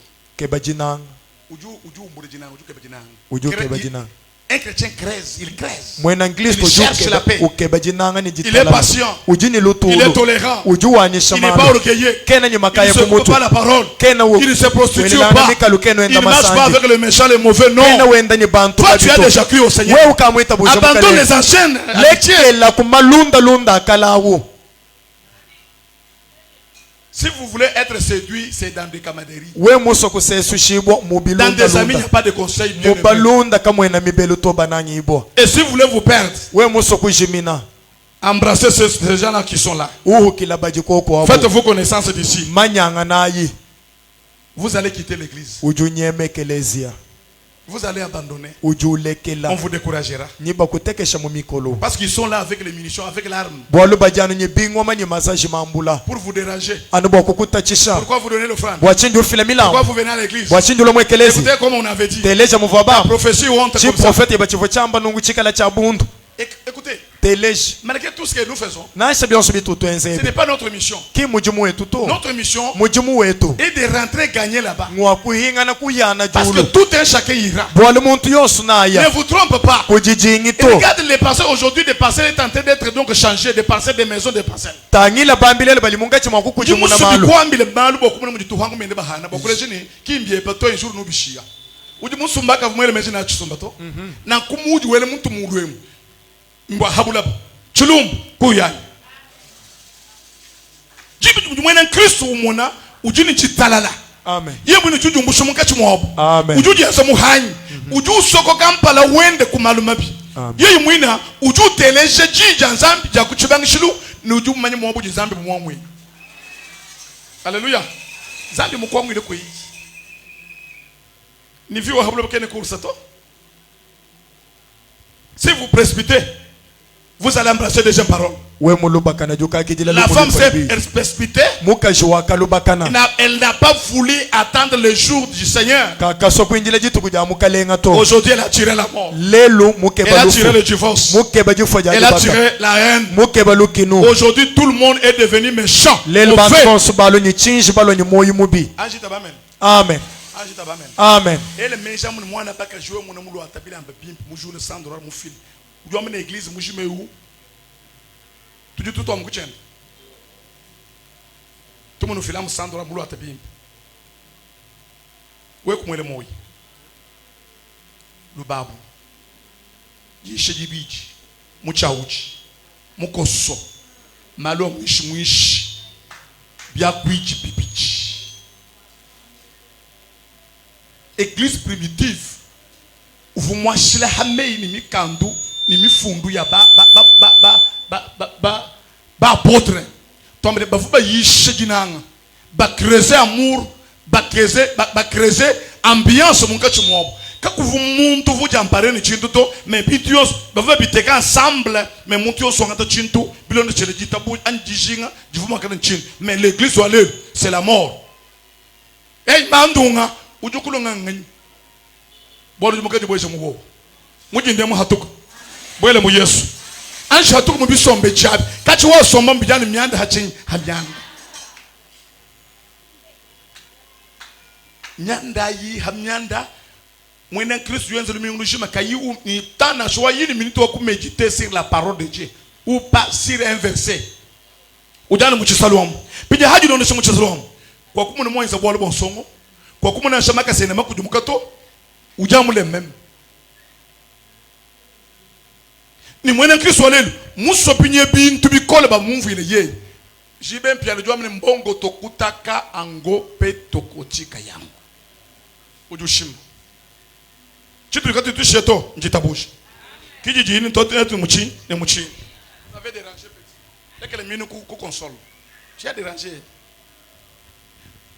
Un chrétien crèse, il crèse. Il cherche la paix. Il est patient. Il est tolérant. Il n'est pas orgueilleux. Il ne se coupe pas la parole. Il ne se prostitue pas. Il ne marche pas avec le méchant, le mauvais. Non. Toi, tu as déjà cru au Seigneur. Abandonne les anciennes. Si vous voulez être séduit, c'est dans des camaraderies. Dans des amis, il n'y a pas de conseils. Et si vous voulez vous perdre, embrassez ces gens-là qui sont là. Faites-vous connaissance d'ici. Vous allez quitter l'église. Vous allez abandonner. On vous découragera. Parce qu'ils sont là avec les munitions, avec l'arme. Pour vous déranger. Pourquoi vous donnez l'offrande? Pourquoi vous venez à l'église? Écoutez comme on avait dit. La prophétie honte comme ça. Écoutez. Malgré tout ce que nous faisons, ce n'est pas notre mission. Notre mission est de rentrer gagner là-bas. Parce que tout un chacun ira. Ne vous trompe pas. Et regarde les parcelles aujourd'hui, des parcelles sont en train d'être donc changées, des parcelles, des maisons, des parcelles. uji musumbaka vumwele meji na chisumbato na kumuji wele muntu mudwemu mbwa habula chulum kuyani jibu mwena Kristo umona ujini chitalala. Amen. Yebu ni chuju mbusumuka chimobo. Amen. Ujuji ya samu hanyi. Uju soko kampala wende kumalumabi. Yeyi mwina uju teleshe jija nzambi ja kuchibangishilu ni uju mmanyi mwabu jizambi mwamwe. Haleluya. Zambi mkwamwe ile kwe. Ni viwa habula bkene kursato. Si vous précipitez, vous allez embrasser des gens paroles. La femme s'est précipitée. Elle n'a pas voulu attendre le jour du Seigneur. Aujourd'hui, elle a tiré la mort. Elle a tiré le divorce. Elle a tiré la haine. Aujourd'hui, tout le monde est devenu méchant. Amen. Amen. Et le méchant, moi, n'a pas qu'à jouer mon amour à taper un peu pour jouer le sang de mon fil. Vous avez une église, vous jouez où? Tout le monde tout le monde fait la sang de la boulot à taper. Où est comme le mot? Le babu. Yishedibiji. Muchauchi. Mukoso. Malo mwishi. Biakwiji bibichi. Église primitive. Vous mwashile hamei ni mikandu ni mifundu ya ba apôtre. Tombe ba fuba yishe jinanga. Ba creuser amour, ba creuser ambiance mon kachi mwobo. Kaku vous muntu vous jampare ni chintu to mais bitios ba fuba biteka ensemble mais muntu yo songa to chintu bilone chele jitabu anjijinga jivuma kana chintu mais l'église wale c'est la mort. Hey mandunga ujukulonga ngani. Bolo mukaje boyese mubo. Mujinde mu hatuko. Boyele mu Yesu. Anshi hatuko mu bisombe chabi. Kachi wa somba mbijani myanda hachin habyanga. Nyanda yi hamyanda mwene Kristo yenze lumiungishima kayi ni tana shwa yini minute wa kumediter sur la parole de Dieu ou pas sur un verset. Ujana mu chisalom. Pije haji no mu chisalom. Kwa kumu ni mwanza bolo bonsongo. Kwa kumu na shamaka senema kujumukato ujamu le même. Ni mwene Kristo walelu muso pinye bintu bikole ba mumvile ye. Jibe mpya le jwamne mbongo tokutaka ango pe tokotika yangu. Ujushima. Chitu likati tu sheto njitabushi. Kiji jini tote etu muchi ne muchi. Ça avait dérangé petit. Dès que les minu ku console. Tu as dérangé.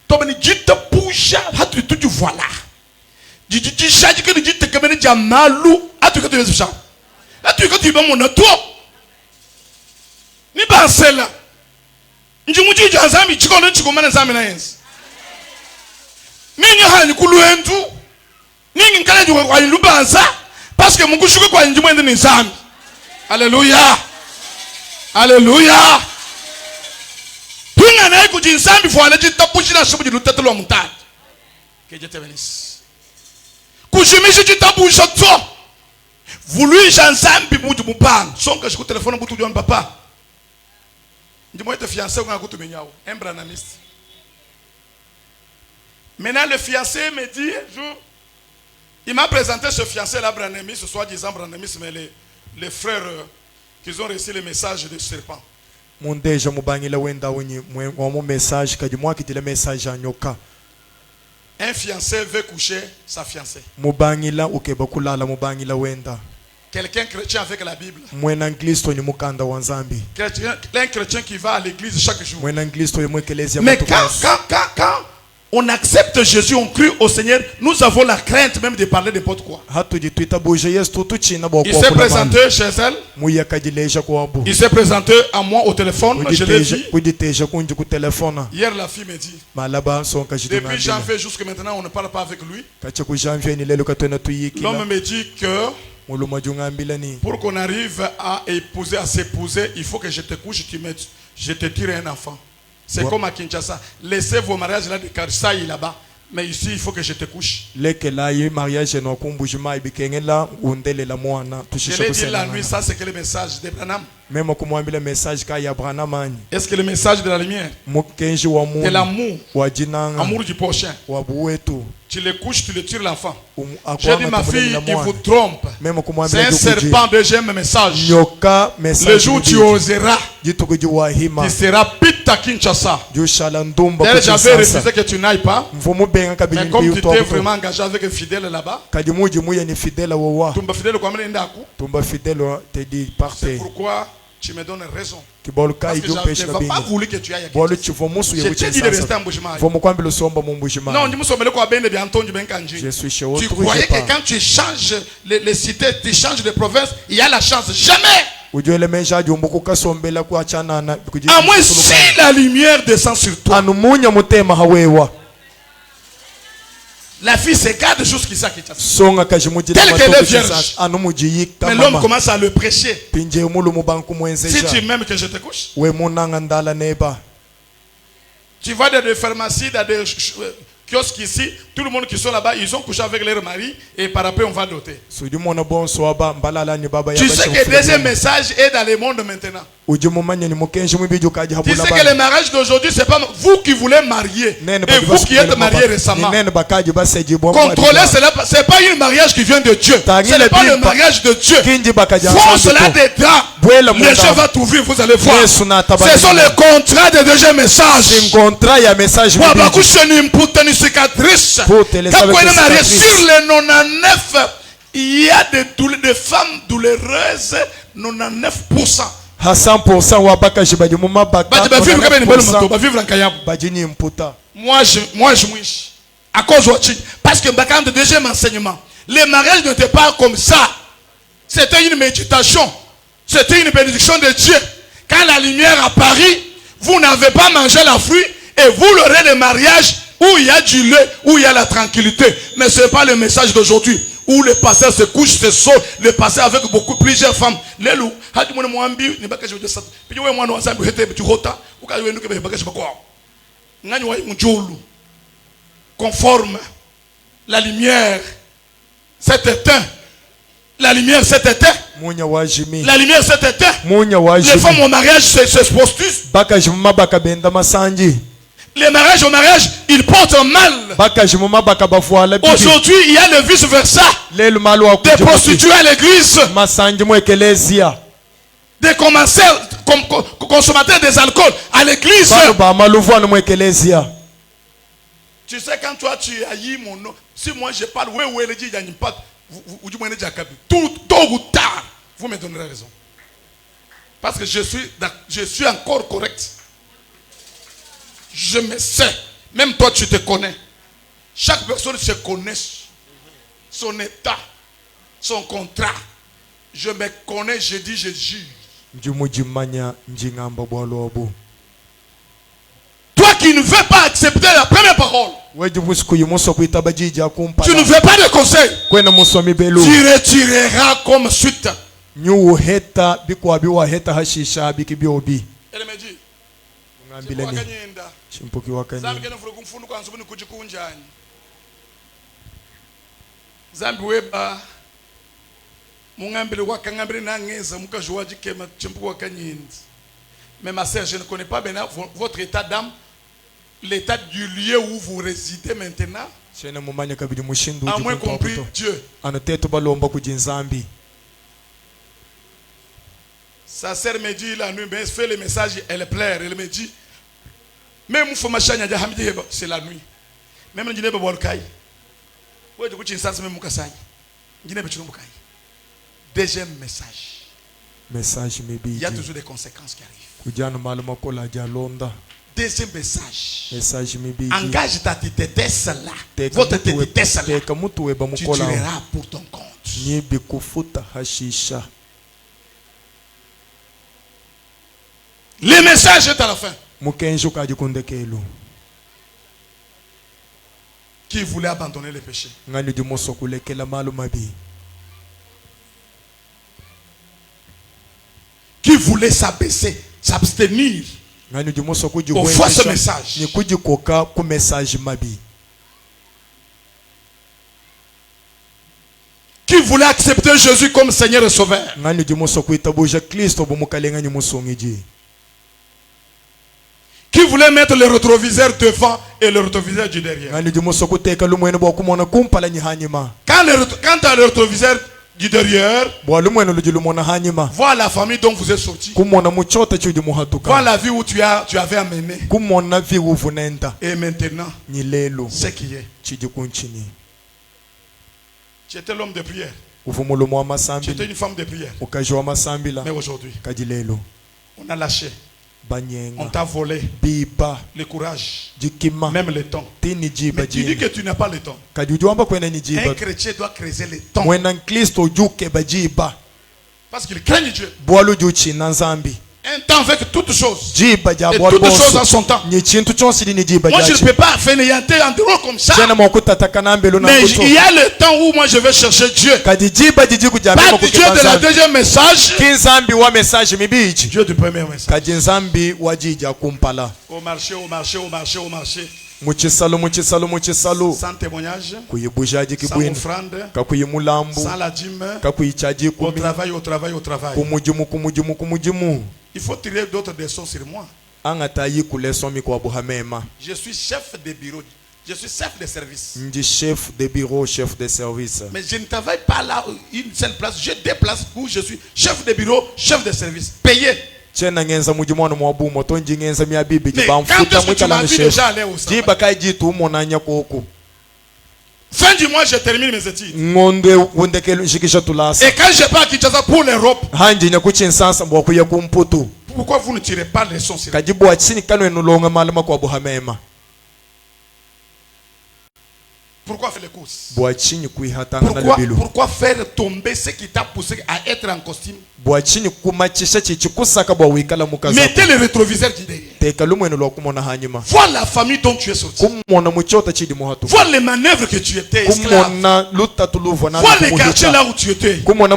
Tobani jita pusha hatu tu voilà. Jiji shaji que jita kamene jamalu hatu que tu es ça. Hatu que tu es mon to. Ni bansela. Njimuji janzami chikono chikomana zami na yensi. Ninyo hani kuluentu. Ningi nkale juko kwa lubanza parce que mungu shuko kwa njimwende ni zami. Alléluia. Alléluia. Pinga na kujinsambi fo alaji tapushi na shubu dilutete lo mutati. Que Dieu te bénisse. Kushimishi jitabusha to. Voulu jansambi muju mupanga. Sonka shiku telefone butu jwan papa. Njimwete fiancé kwa kutumenyao. Embranamiste. Maintenant le fiancé me dit un jour, il m'a présenté ce fiancé là, Branami, ce soit disant Branami, mais les frères qui ont reçu le message de serpent. Un fiancé veut coucher sa fiancée. Quelqu'un chrétien avec la Bible. Un chrétien qui va à l'église chaque jour. Mais quand on accepte Jésus, on crie au Seigneur, nous avons la crainte même de parler de n'importe quoi. Il s'est présenté chez elle. Il s'est présenté à moi au téléphone. Je l'ai dit. Hier, la fille me dit, depuis janvier jusqu'à maintenant, on ne parle pas avec lui. L'homme me dit que pour qu'on arrive à s'épouser, il faut que je te couche, je te tire un enfant. C'est comme à Kinshasa. Laissez vos mariages là de Karsai là-bas. Mais ici, il faut que je te couche. Je l'ai dit la nuit, ça c'est que le message de Branham. Est-ce que le message de la lumière, de l'amour, amour du prochain, Tu le couches, tu le tires l'enfant. J'ai dit ma fille, il vous trompe. C'est un serpent, deuxième message. Le jour où tu oseras, tu seras pita Kinshasa. D'ailleurs, j'avais refusé que tu n'ailles pas. Mais comme tu t'es vraiment engagé avec un fidèle là-bas, c'est pourquoi tu me donnes raison. Parce que je n'ai pas voulu que tu ailles à Kinshasa. Je t'ai dit de rester en Bushima. Non, je suis chez vous. Tu croyais que quand tu changes les cités, tu changes de province, il y a la chance. Jamais. À moins si la lumière descend sur toi. La fille se garde jusqu'à ça qui telle qu'elle est vierge. Mais l'homme commence à le prêcher. Si tu m'aimes que je te couche. Tu vas dans des pharmacies, dans des kiosques ici, tout le monde qui sont là-bas, ils ont couché avec leur mari et par après on va doter. Tu sais que le deuxième message est dans le monde maintenant. Tu sais que le mariage d'aujourd'hui, c'est pas vous qui voulez marier et vous qui êtes mariés récemment. Contrôlez cela, c'est pas un mariage qui vient de Dieu. Ce n'est pas le mariage de Dieu. Force cela dedans. Les gens vont t'ouvrir, vous allez voir. Ce sont les contrats de deuxième message. Quand on est marié sur les 99, il y a des femmes douloureuses, 99%. À 100% moi je à cause de parce que dans le deuxième enseignement, le mariage n'était pas comme ça. C'était une méditation. C'était une bénédiction de Dieu. Quand la lumière apparut, vous n'avez pas mangé la fruit et vous l'aurez le mariage où il y a du lait, où il y a la tranquillité. Mais ce n'est pas le message d'aujourd'hui. Où le pasteur se couche, se sauve, le pasteur avec plusieurs femmes. Conforme, la lumière s'est éteinte. La lumière s'est éteinte. La lumière s'est éteinte. Les femmes au mariage se prostituent. Les mariages au mariage, ils portent mal. Aujourd'hui, il y a le vice-versa. Des prostituées à l'église. Des consommateurs des alcools à l'église. Tu sais, quand toi tu haïs mon nom, si moi je parle, tôt ou tard, vous me donnerez raison. Parce que je suis encore correct. Je me sais. Même toi, tu te connais. Chaque personne se connaît. Son état, son contrat. Je me connais, je dis, je jure. Toi qui ne veux pas accepter la première parole. Tu ne veux pas de conseil. Tu retireras comme suite. Elle me dit. Mais ma sœur, je ne connais pas bien votre état d'âme, l'état du lieu où vous résidez maintenant. À moins compris Dieu. Sa sœur me dit la nuit, elle fait le message, elle pleure, elle me dit, même c'est la nuit. Même si deuxième message. Il y a toujours des conséquences qui arrivent. Deuxième message. Engage ta détesse là. Votre détesse là. Tu tueras pour ton compte. Le message est à la fin. Qui voulait abandonner le péché? Qui voulait s'abaisser, s'abstenir au faux message? Qui voulait accepter Jésus comme Seigneur et Sauveur? Qui voulez mettre le rétroviseur devant et le rétroviseur du derrière. Quand tu as le rétroviseur du derrière, vois la famille dont vous êtes sorti. Vois la vie où tu avais amené. Et maintenant, ce qui est. Tu étais l'homme de prière. Tu étais une femme de prière. Mais aujourd'hui, on a lâché. On t'a volé le courage, même le temps. Mais tu dis que tu n'as pas le temps. Un chrétien doit creuser le temps. Parce qu'il craint Dieu. Un temps avec toutes choses. Et toutes choses en son temps. Moi je ne peux pas fainéanter en dehors comme ça. Mais il y a le temps où moi je vais chercher Dieu. Pas Dieu de la deuxième message. Dieu du premier message. Au marché, au marché, au marché, au marché. Sans témoignage, sans offrande, sans la dîme, au travail, au travail, au travail. Il faut tirer d'autres leçons sur moi. Je suis chef de bureau. Je suis chef de service. Chef de service. Mais je ne travaille pas là une seule place. J'ai deux places où je suis chef de bureau, chef de service. Payé. Mais quand est-ce que tu m'as vu déjà aller au travail? Fin du mois, je termine mes études. Et quand je pars à Kinshasa pour l'Europe, pourquoi vous ne tirez pas les leçons sur pourquoi faire les courses? Pourquoi faire tomber ce qui t'a poussé à être en costume? Mettez le rétroviseur du derrière. Vois la famille dont tu es sorti. Vois les manœuvres que tu étais esclave. Vois les quartiers là où tu étais. Vois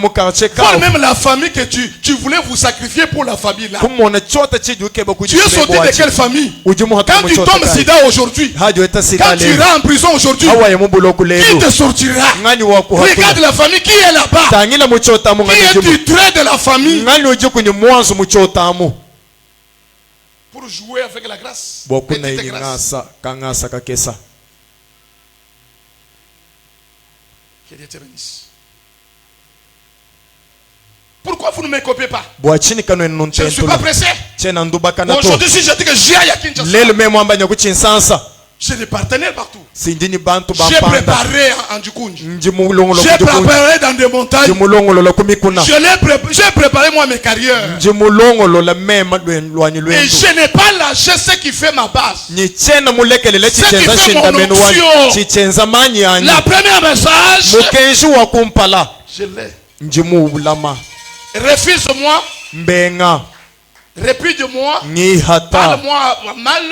même la famille que tu voulais vous sacrifier pour la famille là. Tu es sorti de quelle famille? Quand tu tombes sida aujourd'hui, quand tu iras en prison aujourd'hui, qui te sortira? Regarde la famille qui est là-bas. Qui est du trait de la famille pour jouer avec la grâce. Petite grâce. Que Dieu te bénisse. Pourquoi vous ne me copiez pas? Je ne suis pas pressé. Aujourd'hui, si je dis que j'y aille à Kinshasa, j'ai des partenaires partout. J'ai préparé en Djukunji. J'ai préparé dans des montagnes. J'ai préparé moi mes carrières. Et je n'ai pas lâché ce qui fait ma base. Ce qui fait mon onction. La première message, je l'ai. Refuse-moi. Répudie-moi. Parle-moi mal.